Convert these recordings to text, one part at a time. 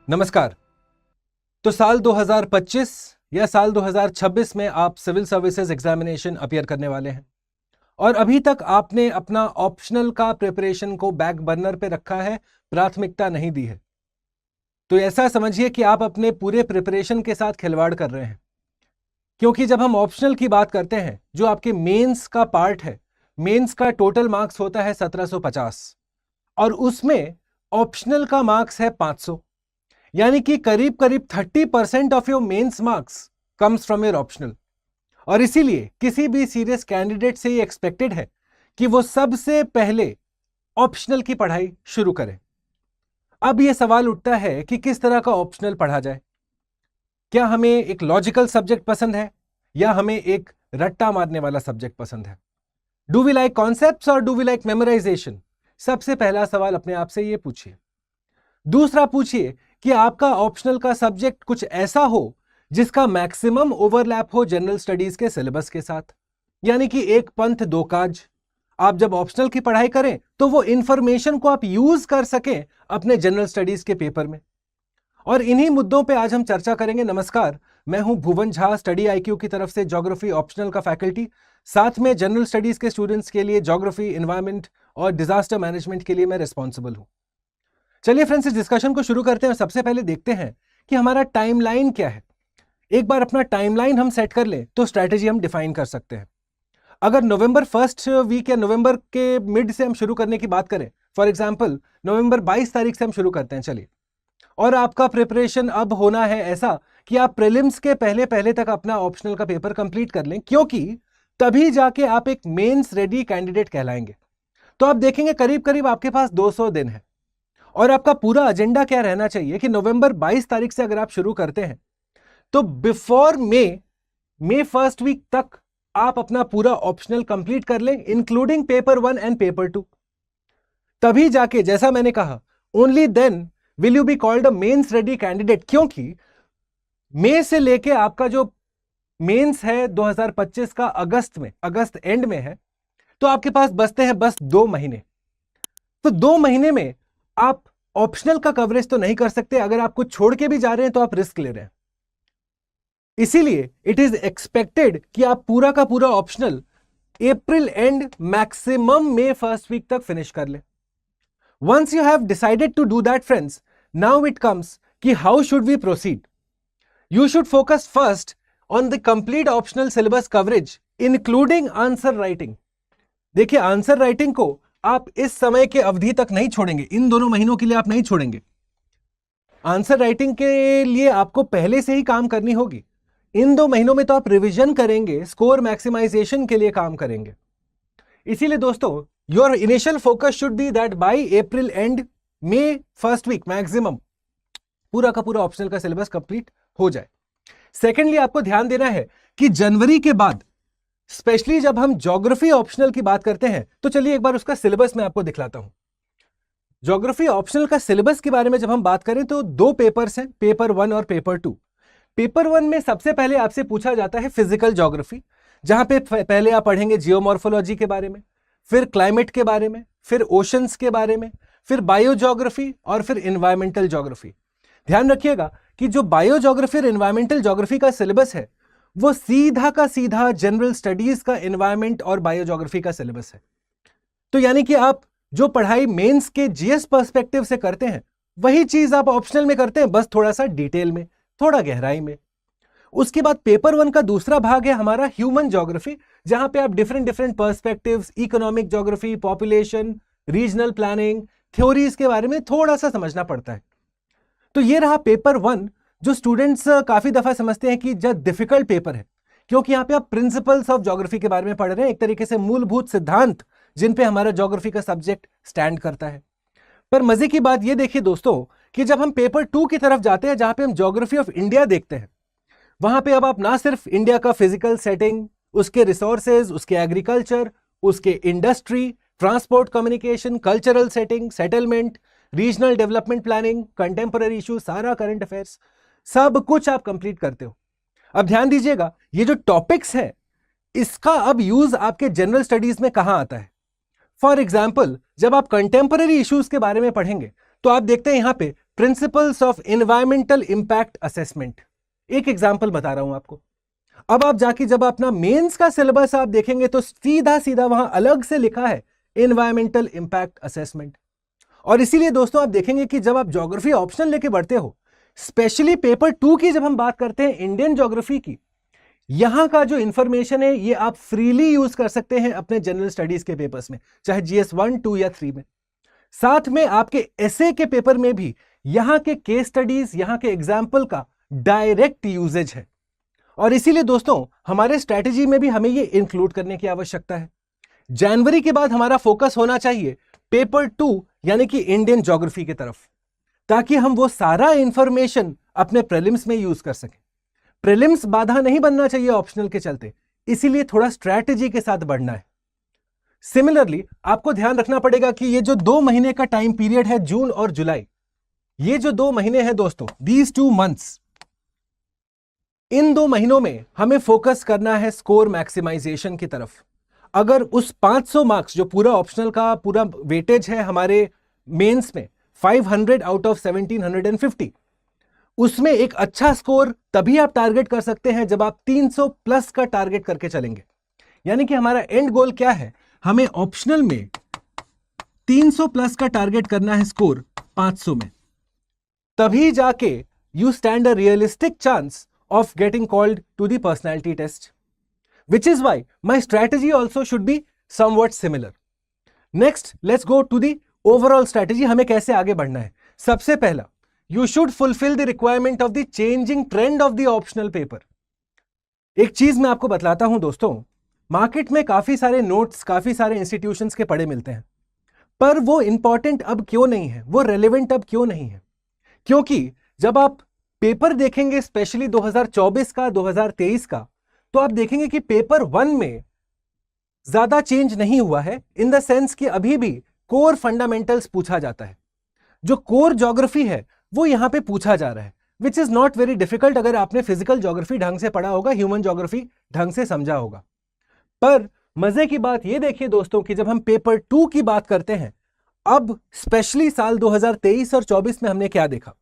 नमस्कार। तो साल 2025 या साल 2026 में आप सिविल सर्विसेज एग्जामिनेशन अपीयर करने वाले हैं और अभी तक आपने अपना ऑप्शनल का प्रिपरेशन को बैक बर्नर पे रखा है, प्राथमिकता नहीं दी है। तो ऐसा समझिए कि आप अपने पूरे प्रिपरेशन के साथ खिलवाड़ कर रहे हैं, क्योंकि जब हम ऑप्शनल की बात करते हैं, जो आपके मेंस का पार्ट है, मेंस का टोटल मार्क्स होता है 1750 और उसमें ऑप्शनल का मार्क्स है 500, यानी कि करीब करीब 30% of your mains marks comes from your optional. और इसीलिए किसी भी सीरियस कैंडिडेट से ये एक्सपेक्टेड है कि वो सबसे पहले ऑप्शनल की पढ़ाई शुरू करें। अब ये सवाल उठता है कि किस तरह का ऑप्शनल पढ़ा जाए। क्या हमें एक लॉजिकल सब्जेक्ट पसंद है या हमें एक रट्टा मारने वाला सब्जेक्ट पसंद है? डू वी लाइक कॉन्सेप्ट्स और डू वी लाइक मेमोराइजेशन? सबसे पहला सवाल अपने आप से ये पूछिए। दूसरा पूछिए कि आपका ऑप्शनल का सब्जेक्ट कुछ ऐसा हो जिसका मैक्सिमम ओवरलैप हो जनरल स्टडीज के सिलेबस के साथ, यानी कि एक पंथ दो काज। आप जब ऑप्शनल की पढ़ाई करें तो वो इंफॉर्मेशन को आप यूज कर सकें अपने जनरल स्टडीज के पेपर में। और इन्हीं मुद्दों पे आज हम चर्चा करेंगे। नमस्कार, मैं हूं भुवन झा, स्टडी आईक्यू की तरफ से ज्योग्राफी ऑप्शनल का फैकल्टी, साथ में जनरल स्टडीज के स्टूडेंट्स के लिए ज्योग्राफी, एनवायरमेंट और डिजास्टर मैनेजमेंट के लिए मैं रिस्पॉन्सिबल हूं। चलिए फ्रेंड्स, इस डिस्कशन को शुरू करते हैं और सबसे पहले देखते हैं कि हमारा टाइमलाइन क्या है। एक बार अपना टाइमलाइन हम सेट कर लें तो स्ट्रैटेजी हम डिफाइन कर सकते हैं। अगर नवंबर फर्स्ट वीक या नवंबर के मिड से हम शुरू करने की बात करें, फॉर एग्जांपल नवंबर 22 तारीख से हम शुरू करते हैं, चलिए, और आपका प्रिपरेशन अब होना है ऐसा कि आप प्रीलिम्स के पहले पहले तक अपना ऑप्शनल का पेपर कंप्लीट कर लें, क्योंकि तभी जाके आप एक मेंस रेडी कैंडिडेट कहलाएंगे। तो आप देखेंगे करीब करीब आपके पास 200 दिन है और आपका पूरा एजेंडा क्या रहना चाहिए कि नवंबर 22 तारीख से अगर आप शुरू करते हैं तो बिफोर मे फर्स्ट वीक तक आप अपना पूरा ऑप्शनल कंप्लीट कर लें, इंक्लूडिंग पेपर 1 एंड पेपर 2। तभी जाके, जैसा मैंने कहा, only then will you be called a mains ready candidate, क्योंकि मई से लेके आपका जो मेंस है 2025 का अगस्त एंड में है, तो आपके पास बचते हैं बस 2 महीने। तो 2 महीने में आप ऑप्शनल का कवरेज तो नहीं कर सकते। अगर आप कुछ छोड़ के भी जा रहे हैं तो आप रिस्क ले रहे हैं। इसीलिए इट इज एक्सपेक्टेड कि आप पूरा का पूरा optional April and maximum May first week तक फिनिश कर ले। Once you have decided to do that friends, now it comes कि how should we proceed. You should focus first on the complete optional syllabus coverage including answer writing. देखिए, answer writing को आप इस समय के अवधि तक नहीं छोड़ेंगे, इन दोनों महीनों के लिए आप नहीं छोड़ेंगे। आंसर राइटिंग के लिए आपको पहले से ही काम करनी होगी। इन 2 महीनों में तो आप रिवीजन करेंगे, स्कोर मैक्सिमाइजेशन के लिए काम करेंगे। इसीलिए दोस्तों, your initial focus should be that by April and May first week maximum पूरा का पूरा ऑप्शनल का सिलेबस कंप्लीट हो जाए। सेकेंडली, आपको ध्यान देना है कि जनवरी के बाद, स्पेशली जब हम ज्योग्राफी ऑप्शनल की बात करते हैं, तो चलिए एक बार उसका सिलेबस मैं आपको दिखलाता हूं। ज्योग्राफी ऑप्शनल का सिलेबस के बारे में जब हम बात करें तो 2 पेपर्स हैं, पेपर 1 और पेपर 2। पेपर 1 में सबसे पहले आपसे पूछा जाता है फिजिकल ज्योग्राफी, जहां पे पहले आप पढ़ेंगे जियोमॉर्फोलॉजी के बारे में, फिर क्लाइमेट के बारे में, फिर ओशंस के बारे में, फिर बायो ज्योग्राफी और फिर एनवायरमेंटल ज्योग्राफी। ध्यान रखिएगा कि जो बायो ज्योग्राफी और एनवायरमेंटल ज्योग्राफी का सिलेबस है वो सीधा का सीधा जनरल स्टडीज का एनवायरमेंट और बायो ज्योग्राफी का सिलेबस है। तो यानी कि आप जो पढ़ाई मेंस के जीएस पर्सपेक्टिव से करते हैं वही चीज आप ऑप्शनल में करते हैं, बस थोड़ा सा डिटेल में, थोड़ा गहराई में। उसके बाद पेपर 1 का दूसरा भाग है हमारा ह्यूमन ज्योग्राफी, जहां पे आप different perspectives, economic geography, population, regional planning, theories के बारे में थोड़ा सा समझना पड़ता है। तो ये रहा पेपर 1, जो स्टूडेंट्स काफी दफा समझते हैं कि जब डिफिकल्ट पेपर है, क्योंकि यहां पे आप प्रिंसिपल्स ऑफ ज्योग्राफी के बारे में पढ़ रहे हैं, एक तरीके से मूलभूत सिद्धांत जिन पे हमारा ज्योग्राफी का सब्जेक्ट स्टैंड करता है। पर मजे की बात ये देखिए दोस्तों कि जब हम पेपर 2 की तरफ जाते हैं, जहां पे हम ज्योग्राफी ऑफ इंडिया देखते हैं, वहां पे अब आप ना सिर्फ इंडिया का फिजिकल सेटिंग, उसके रिसोर्सेज, उसके एग्रीकल्चर, उसके industry, transport, communication, cultural setting, settlement, regional development planning, contemporary issue, सारा करंट अफेयर्स, सब कुछ आप कंप्लीट करते हो। अब ध्यान दीजिएगा, ये जो टॉपिक्स है इसका अब यूज आपके जनरल स्टडीज में कहां आता है। फॉर एग्जाम्पल, जब आप कंटेम्पररी इश्यूज के बारे में पढ़ेंगे तो आप देखते हैं यहां पे principles of environmental impact assessment. एक एग्जाम्पल बता रहा हूं आपको। अब आप जाके जब अपना मेंस का सिलेबस आप देखेंगे तो सीधा सीधा वहां अलग से लिखा है एनवायरमेंटल इंपैक्ट असेसमेंट। और इसीलिए दोस्तों आप देखेंगे कि जब आप ज्योग्राफी ऑप्शनल लेके बढ़ते हो, स्पेशली पेपर 2 की जब हम बात करते हैं इंडियन ज्योग्राफी की, यहां का जो इंफॉर्मेशन है ये आप फ्रीली यूज कर सकते हैं अपने जनरल स्टडीज के पेपर्स में, चाहे जीएस 1, 2 या 3 में। साथ में आपके एसए के पेपर में भी यहां के केस स्टडीज, यहां के एग्जाम्पल का डायरेक्ट यूजेज है। और इसीलिए दोस्तों हमारे स्ट्रैटेजी में भी हमें ये इंक्लूड करने की आवश्यकता है। जनवरी के बाद हमारा फोकस होना चाहिए पेपर 2 यानी कि इंडियन ज्योग्राफी की तरफ, ताकि हम वो सारा इंफॉर्मेशन अपने प्रीलिम्स में यूज कर सकें। प्रीलिम्स बाधा नहीं बनना चाहिए ऑप्शनल के चलते, इसीलिए थोड़ा स्ट्रैटेजी के साथ बढ़ना है। सिमिलरली आपको ध्यान रखना पड़ेगा कि ये जो 2 महीने का टाइम पीरियड है, जून और जुलाई, ये जो 2 महीने हैं दोस्तों, दीज 2 मंथ्स, इन 2 महीनों में हमें फोकस करना है स्कोर मैक्सिमाइजेशन की तरफ। अगर उस 500 मार्क्स जो पूरा ऑप्शनल का पूरा वेटेज है हमारे मेंस में 500 आउट ऑफ 1750, उसमें एक अच्छा स्कोर तभी आप टारगेट कर सकते हैं जब आप 300 प्लस का टारगेट करके चलेंगे। यानी कि हमारा एंड गोल क्या है, हमें ऑप्शनल में 300 प्लस का टारगेट करना है स्कोर 500 में, तभी जाके you stand a realistic chance of getting called to the personality test, which is why my strategy also should be somewhat similar. Next, let's go to the overall strategy. हमें कैसे आगे बढ़ना है। सबसे पहला, you should fulfill the requirement of the changing trend of the optional paper. एक चीज मैं आपको बतलाता हूं दोस्तों, मार्केट में काफी सारे नोट्स, काफी सारे इंस्टीट्यूशंस के पढ़े मिलते हैं, पर वो इंपॉर्टेंट अब क्यों नहीं है, वो रेलेवेंट अब क्यों नहीं है? क्योंकि जब आप पेपर देखेंगे स्पेशली 2024 का, 2023 का, तो आप देखेंगे कि पेपर 1 में ज्यादा चेंज नहीं हुआ है, इन द सेंस कि अभी भी कोर फंडामेंटल्स पूछा जाता है। जो कोर ज्योग्राफी है वो यहां पे पूछा जा रहा है, which is not very difficult अगर आपने फिजिकल ज्योग्राफी ढंग से पढ़ा होगा, ह्यूमन ज्योग्राफी ढंग से समझा होगा। पर मजे की बात ये देखिए दोस्तों कि जब हम पेपर 2 की बात करते हैं, अब स्पेशली साल 2023 और 24 में हमने क्या देखा,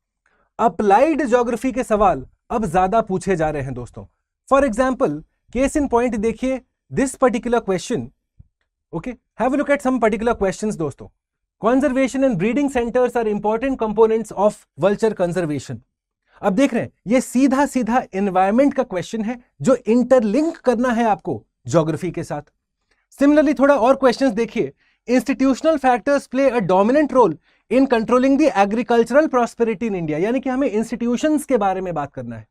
अप्लाइड ज्योग्राफी के सवाल अब ज्यादा पूछे जा रहे हैं दोस्तों। For example, case in point देखिए, this particular question, okay, have a look at some particular questions दोस्तों। Conservation and breeding centres are important components of vulture conservation. अब देख रहे हैं ये सीधा सीधा एनवायरमेंट का क्वेश्चन है जो इंटरलिंक करना है आपको ज्योग्राफी के साथ। सिमिलरली थोड़ा और क्वेश्चंस देखिए, institutional factors play a dominant role in controlling the agricultural prosperity in India, यानी कि हमें इंस्टीट्यूशंस के बारे में बात करना है।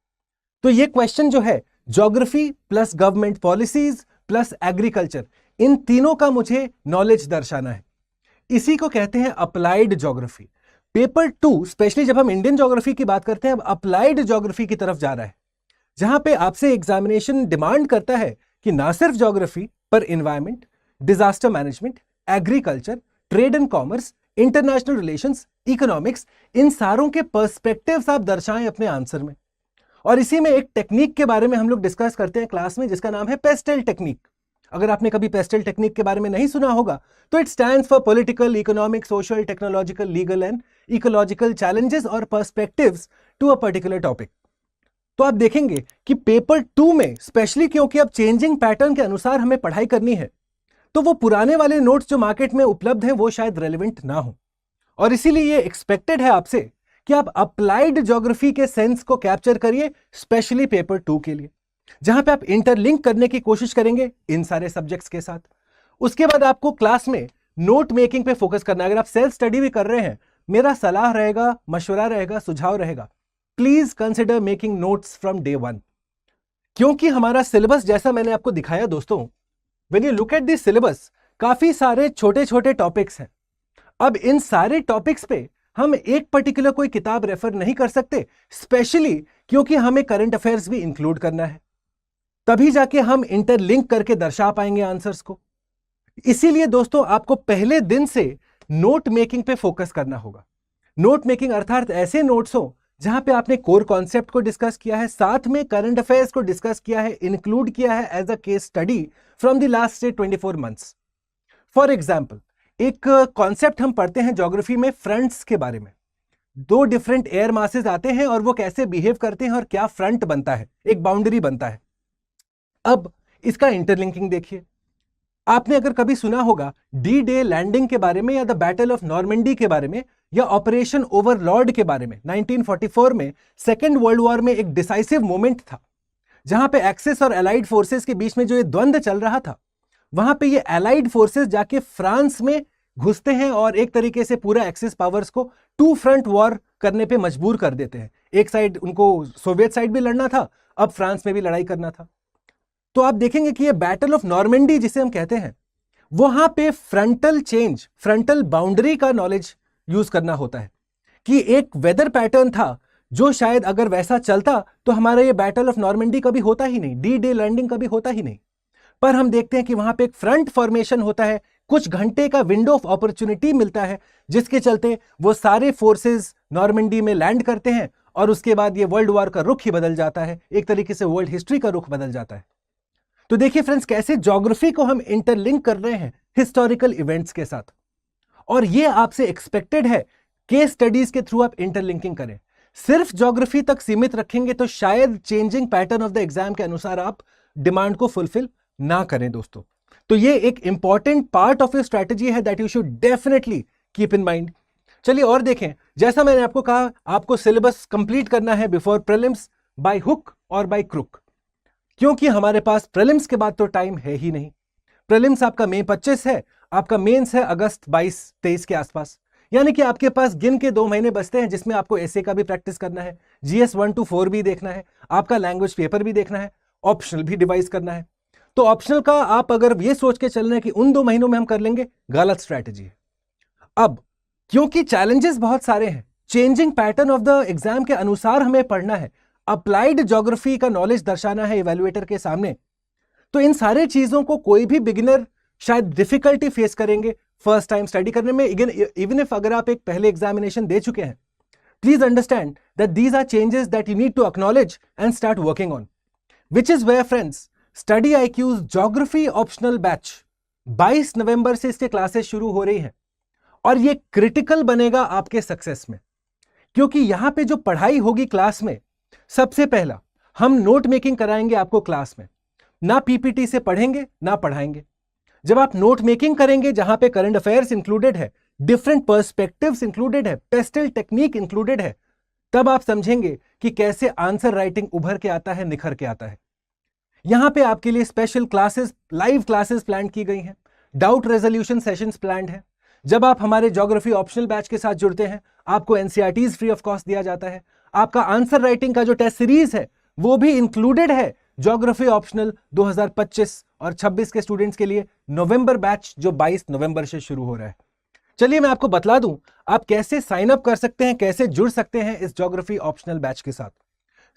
तो ये क्वेश्चन जो है, geography plus government policies plus agriculture, इन तीनों का मुझे नॉलेज दर्शाना है। इसी को कहते हैं अप्लाइड ज्योग्राफी। पेपर 2 स्पेशली जब हम इंडियन ज्योग्राफी की बात करते हैं, अब अप्लाइड ज्योग्राफी की तरफ जा रहा है, जहां पे आपसे एग्जामिनेशन डिमांड करता है कि ना सिर्फ ज्योग्राफी पर environment, disaster management, agriculture, trade and commerce, international relations, economics, इन सारों के पर्सपेक्टिव्स आप दर्शाएं अपने आंसर में। और इसी में एक टेक्निक के बारे में हम लोग डिस्कस करते हैं क्लास में, जिसका नाम है पेस्टेल टेक्निक। अगर आपने कभी पेस्टेल टेक्निक के बारे में नहीं सुना होगा तो it stands for political, economic, social, technological, legal and ecological challenges और perspectives to a particular topic. तो आप देखेंगे कि पेपर 2 में स्पेशली क्योंकि अब चेंजिंग पैटर्न के अनुसार हमें पढ़ाई करनी है, तो वो पुराने वाले नोट्स जो मार्केट में उपलब्ध हैं वो शायद रेलेवेंट ना हो। और इसीलिए ये एक्सपेक्टेड है आपसे कि आप अप्लाइड ज्योग्राफी के सेंस को कैप्चर करिए, स्पेशली पेपर 2 के लिए, जहां पे आप इंटरलिंक करने की कोशिश करेंगे इन सारे सब्जेक्ट्स के साथ। उसके बाद आपको क्लास में नोट मेकिंग पे फोकस करना है। अगर आप सेल्फ स्टडी भी कर रहे हैं, मेरा सलाह रहेगा, मशवरा रहेगा, सुझाव रहेगा, please consider making notes from day 1, क्योंकि हमारा सिलेबस जैसा मैंने आपको दिखाया दोस्तों, when you look at this syllabus, काफी सारे छोटे छोटे टॉपिक्स हैं। अब इन सारे टॉपिक्स पे हम एक पर्टिकुलर कोई किताब रेफर नहीं कर सकते, स्पेशली क्योंकि हमें करंट अफेयर्स भी इंक्लूड करना है, तभी जाके हम इंटरलिंक करके दर्शा पाएंगे आंसर्स को। इसीलिए दोस्तों आपको पहले दिन से नोट मेकिंग पे फोकस करना होगा। नोट मेकिंग अर्थात ऐसे नोट्स हो जहां पे आपने कोर कॉन्सेप्ट को डिस्कस किया है, साथ में करंट अफेयर्स को डिस्कस किया है, इंक्लूड किया है as a case study from the last से 24 मंथ्स। फॉर एग्जाम्पल, एक कॉन्सेप्ट हम पढ़ते हैं ज्योग्राफी में फ्रंट्स के बारे में। दो डिफरेंट एयर मासेस आते हैं और वो कैसे बिहेव करते हैं और क्या फ्रंट बनता है, एक बाउंड्री बनता है। अब इसका इंटरलिंकिंग देखिए। आपने अगर कभी सुना होगा डी डे लैंडिंग के बारे में, या द बैटल ऑफ नॉर्मंडी के बारे में, या ऑपरेशन ओवरलॉर्ड के बारे में, 1944 में सेकेंड वर्ल्ड वॉर में एक डिसाइसिव मोमेंट था जहां पे एक्सेस और एलाइड फोर्सेस के बीच में जो ये द्वंद्व चल रहा था, वहां पे ये एलाइड फोर्सेस जाके फ्रांस में घुसते हैं और एक तरीके से पूरा एक्सिस पावर्स को टू फ्रंट वॉर करने पे मजबूर कर देते हैं। एक साइड उनको सोवियत साइड भी लड़ना था, अब फ्रांस में भी लड़ाई करना था। तो आप देखेंगे कि ये बैटल ऑफ नॉर्मंडी जिसे हम कहते हैं, वहां पे फ्रंटल चेंज, फ्रंटल बाउंड्री का नॉलेज यूज करना होता है कि एक वेदर पैटर्न था जो शायद अगर वैसा चलता तो हमारा ये बैटल ऑफ नॉर्मंडी कभी होता ही नहीं, डी डे लैंडिंग कभी होता ही नहीं। पर हम देखते हैं कि वहां पे एक फ्रंट फॉर्मेशन होता है, कुछ घंटे का विंडो ऑफ अपॉर्चुनिटी मिलता है, जिसके चलते वो सारे फोर्सेस नॉर्मंडी में लैंड करते हैं और उसके बाद ये वर्ल्ड वॉर का रुख ही बदल जाता है, एक तरीके से वर्ल्ड हिस्ट्री का रुख बदल जाता है। तो देखिए फ्रेंड्स, कैसे ज्योग्राफी को हम इंटरलिंक कर रहे हैं हिस्टोरिकल इवेंट्स के साथ, और ये आपसे एक्सपेक्टेड है केस स्टडीज के थ्रू आप इंटरलिंकिंग करें। सिर्फ ज्योग्राफी तक सीमित रखेंगे तो शायद changing pattern of the exam के अनुसार आप डिमांड को फुलफिल ना करें दोस्तों। तो ये एक important part of your strategy है that you should definitely keep in mind. चलिए और देखें, जैसा मैंने आपको कहा, आपको सिलेबस कंप्लीट करना है बिफोर प्रीलिम्स बाय हुक और बाय क्रुक, क्योंकि हमारे पास प्रीलिम्स के बाद तो टाइम है ही नहीं। प्रीलिम्स आपका मई 25 है, आपका मेंस है अगस्त 22-23 के आसपास, यानी कि आपके पास गिन के 2 महीने बचते हैं जिसमें आपको एसए का भी प्रैक्टिस करना है, जीएस 1 to 4 भी देखना है, आपका लैंग्वेज पेपर भी देखना है, ऑप्शनल भी डिवाइस करना है। तो ऑप्शनल का आप अगर ये सोच के चल रहे हैं कि उन 2 महीनों में हम कर लेंगे, गलत स्ट्रैटेजी है। अब क्योंकि चैलेंजेस बहुत सारे हैं, changing pattern of the exam के अनुसार हमें पढ़ना है, अप्लाइड ज्योग्राफी का नॉलेज दर्शाना है इवैल्यूएटर के सामने, तो इन सारे चीजों को कोई भी बिगिनर शायद डिफिकल्टी फेस करेंगे फर्स्ट टाइम स्टडी करने में। इवन इफ अगर आप एक पहले एग्जामिनेशन दे चुके हैं, please understand that these are changes that you need to acknowledge and start working on, which is where friends study IQ's geography optional batch 22 नवंबर से इसके क्लासेस शुरू हो रही हैं, और ये क्रिटिकल बनेगा आपके सक्सेस में, क्योंकि यहां पे जो पढ़ाई होगी क्लास में, सबसे पहला हम नोट मेकिंग कराएंगे आपको क्लास में, ना पीपीटी से पढ़ेंगे ना पढ़ाएंगे। जब आप नोट मेकिंग करेंगे जहां पे करंट अफेयर्स इंक्लूडेड है, डिफरेंट पर्सपेक्टिव्स इंक्लूडेड है, पेस्टल टेक्निक इंक्लूडेड है, तब आप समझेंगे कि कैसे आंसर राइटिंग उभर के आता है, निखर के आता है। यहां पे आपके लिए special classes, live classes plan की गई हैं, डाउट रेजोल्यूशन सेशंस प्लान्ड है। जब आप हमारे ज्योग्राफी ऑप्शनल बैच के साथ जुड़ते हैं, आपको एनसीईआरटीज फ्री ऑफ कॉस्ट दिया जाता है, आपका आंसर राइटिंग का जो टेस्ट सीरीज है वो भी इंक्लूडेड है ज्योग्राफी ऑप्शनल 2025 और 26 के स्टूडेंट्स के लिए नवंबर बैच जो 22 नवंबर से शुरू हो रहा है। चलिए मैं आपको बतला दूं आप कैसे साइन अप कर सकते हैं, कैसे जुड़ सकते हैं इस ज्योग्राफी ऑप्शनल बैच के साथ।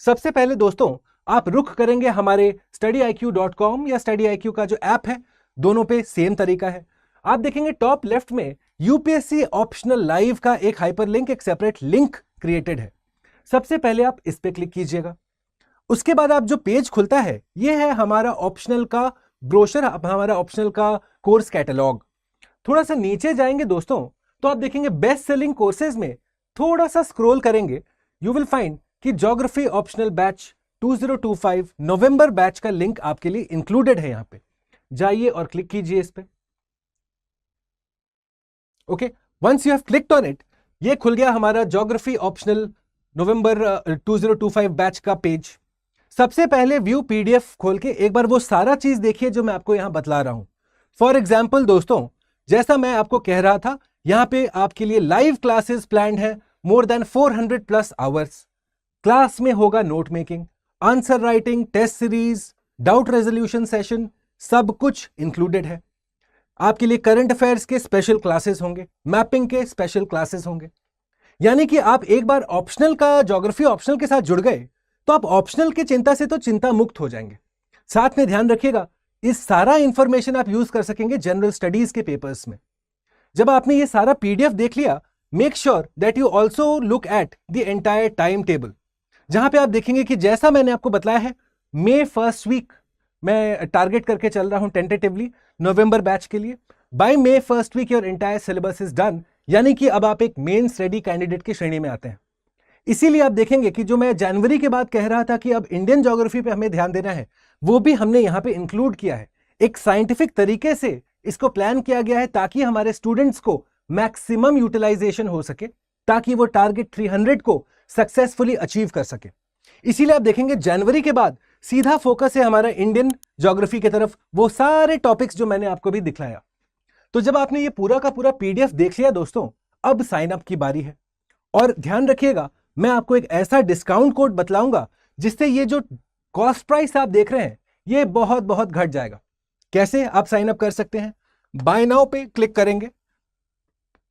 सबसे पहले दोस्तों, आप रुख करेंगे हमारे studyIQ.com या StudyIQ का जो ऐप है, दोनों पे सेम तरीका है। आप देखेंगे टॉप लेफ्ट में यूपीएससी ऑप्शनल लाइव का एक हाइपरलिंक, एक सेपरेट लिंक क्रिएटेड है। सबसे पहले आप इस पे क्लिक कीजिएगा। उसके बाद आप जो पेज खुलता है, ये है हमारा ऑप्शनल का ब्रोशर, हमारा ऑप्शनल का कोर्स कैटलॉग। थोड़ा सा नीचे जाएंगे दोस्तों तो आप देखेंगे बेस्ट सेलिंग कोर्सेज में थोड़ा सा स्क्रॉल करेंगे, यू विल फाइंड कि ज्योग्राफी ऑप्शनल बैच 2025 नवंबर बैच का लिंक आपके लिए इंक्लूडेड है। यहां पे जाइए और क्लिक कीजिए इस पे। Okay, once you have clicked on it, ये खुल गया हमारा ज्योग्राफी ऑप्शनल नवंबर 2025 बैच का पेज। सबसे पहले व्यू पीडीएफ खोल के एक बार वो सारा चीज देखिए जो मैं आपको यहां बतला रहा हूं। फॉर एग्जाम्पल दोस्तों, जैसा मैं आपको कह रहा था, यहां पे आपके लिए लाइव क्लासेस प्लान्ड है, मोर देन 400+ आवर्स। क्लास में होगा note making, answer writing, test series, doubt resolution session, सब कुछ इंक्लूडेड है। आपके लिए करंट अफेयर्स के स्पेशल क्लासेस होंगे, मैपिंग के स्पेशल क्लासेस होंगे। यानी कि आप एक बार ऑप्शनल का ज्योग्राफी ऑप्शनल के साथ जुड़ गए तो आप ऑप्शनल की चिंता से तो चिंता मुक्त हो जाएंगे। साथ में ध्यान रखिएगा, इस सारा इंफॉर्मेशन आप यूज कर सकेंगे जनरल स्टडीज के पेपर्स में। जब आपने ये सारा पीडीएफ देख लिया, make sure that you also look at the entire time table, जहां पे आप देखेंगे कि जैसा मैंने आपको बताया है, May 1st वीक मैं टारगेट करके चल रहा हूं टेंटेटिवली नवंबर बैच के लिए। By May 1st week your entire syllabus is done. यानी कि अब आप एक मेंस रेडी कैंडिडेट की श्रेणी में आते हैं। इसीलिए आप देखेंगे कि जो मैं जनवरी के बाद कह रहा था कि अब इंडियन ज्योग्राफी पे हमें ध्यान देना है, वो भी हमने यहां पे इंक्लूड किया है। एक साइंटिफिक तरीके से इसको प्लान किया गया है ताकि हमारे स्टूडेंट्स को मैक्सिमम यूटिलाइजेशन हो सके, ताकि वो टारगेट 300 को सक्सेसफुली अचीव कर सके। इसीलिए आप देखेंगे जनवरी के बाद सीधा फोकस है हमारा इंडियन ज्योग्राफी की तरफ, वो सारे टॉपिक्स जो मैंने आपको भी दिखलाया। तो जब आपने ये पूरा का पूरा पीडीएफ देख लिया दोस्तों, अब साइन अप की बारी है। और ध्यान रखिएगा, मैं आपको एक ऐसा डिस्काउंट कोड बतलाऊंगा जिससे ये जो कॉस्ट प्राइस आप देख रहे हैं ये बहुत बहुत घट जाएगा। कैसे आप साइन अप कर सकते हैं? बाय नाउ पे क्लिक करेंगे,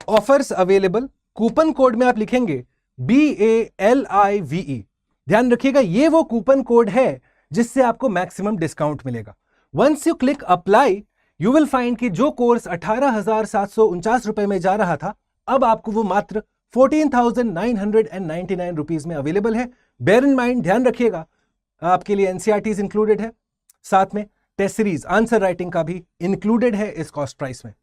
ऑफर्स अवेलेबल, कूपन कोड में आप लिखेंगे BALIVE। ध्यान रखिएगा, ये वो कूपन कोड है जिससे आपको मैक्सिमम डिस्काउंट मिलेगा। Once you click apply, you will find कि जो कोर्स 18,749 रुपए में जा रहा था, अब आपको वो मात्र 14,999 रुपीज में अवेलेबल है। बेयर इन माइंड, ध्यान रखिएगा, आपके लिए एनसीईआरटीज इंक्लूडेड है, साथ में टेस्ट सीरीज आंसर राइटिंग का भी इंक्लूडेड है इस कॉस्ट प्राइस में।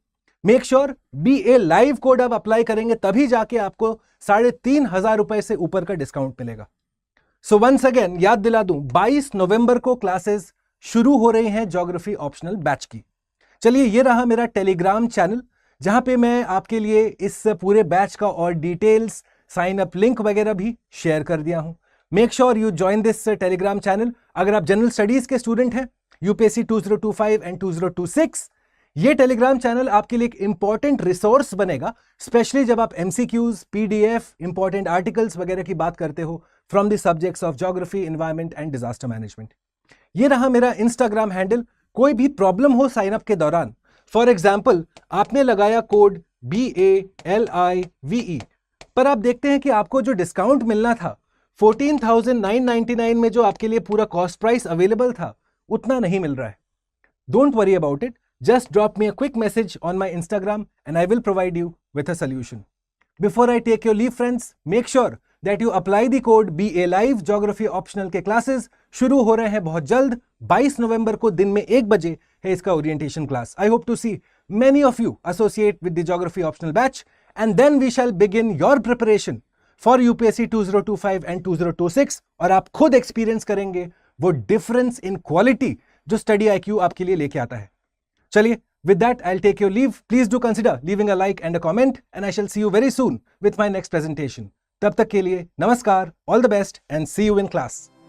Make sure BA live code आप अप्लाई करेंगे, तभी जाके आपको 3,500 रुपए से ऊपर का डिस्काउंट मिलेगा। सो वंस अगेन याद दिला दूं, 22 नवंबर को क्लासेस शुरू हो रही हैं ज्योग्राफी ऑप्शनल बैच की। चलिए, ये रहा मेरा टेलीग्राम चैनल, जहां पे मैं आपके लिए इस पूरे बैच का और डिटेल्स, साइन अप लिंक वगैरह भी शेयर कर दिया हूं। Make sure you join this Telegram channel. अगर आप जनरल स्टडीज के स्टूडेंट हैं, यूपीएससी 2025 एंड 2026, ये टेलीग्राम चैनल आपके लिए एक इंपॉर्टेंट रिसोर्स बनेगा, स्पेशली जब आप MCQs, PDF, इंपॉर्टेंट आर्टिकल्स वगैरह की बात करते हो from the subjects of geography, environment and disaster management. ये रहा मेरा इंस्टाग्राम हैंडल। कोई भी प्रॉब्लम हो साइन अप के दौरान, फॉर एग्जाम्पल आपने लगाया कोड BALIVE, पर आप देखते हैं कि आपको जो डिस्काउंट मिलना था 14,999 में, जो आपके लिए पूरा कॉस्ट प्राइस अवेलेबल था, उतना नहीं मिल रहा है। Don't worry about it, just drop me a quick message on my Instagram and I will provide you with a solution. Before I take your leave friends, make sure that you apply the code BA Live Geography Optional के classes शुरू हो रहे हैं बहुत जल्द। 22 नवंबर को दिन में 1 बजे है इसका orientation class. I hope to see many of you associate with the Geography Optional batch, and then we shall begin your preparation for UPSC 2025 and 2026, और आप खुद एक्सपीरियंस करेंगे वो डिफरेंस इन क्वालिटी जो स्टडी IQ आपके लिए लेके आता है। चलिए, with that I'll take your leave. Please do consider leaving a like and a comment, and I shall see you very soon with my next presentation. तब तक के लिए नमस्कार, all the best and see you in class.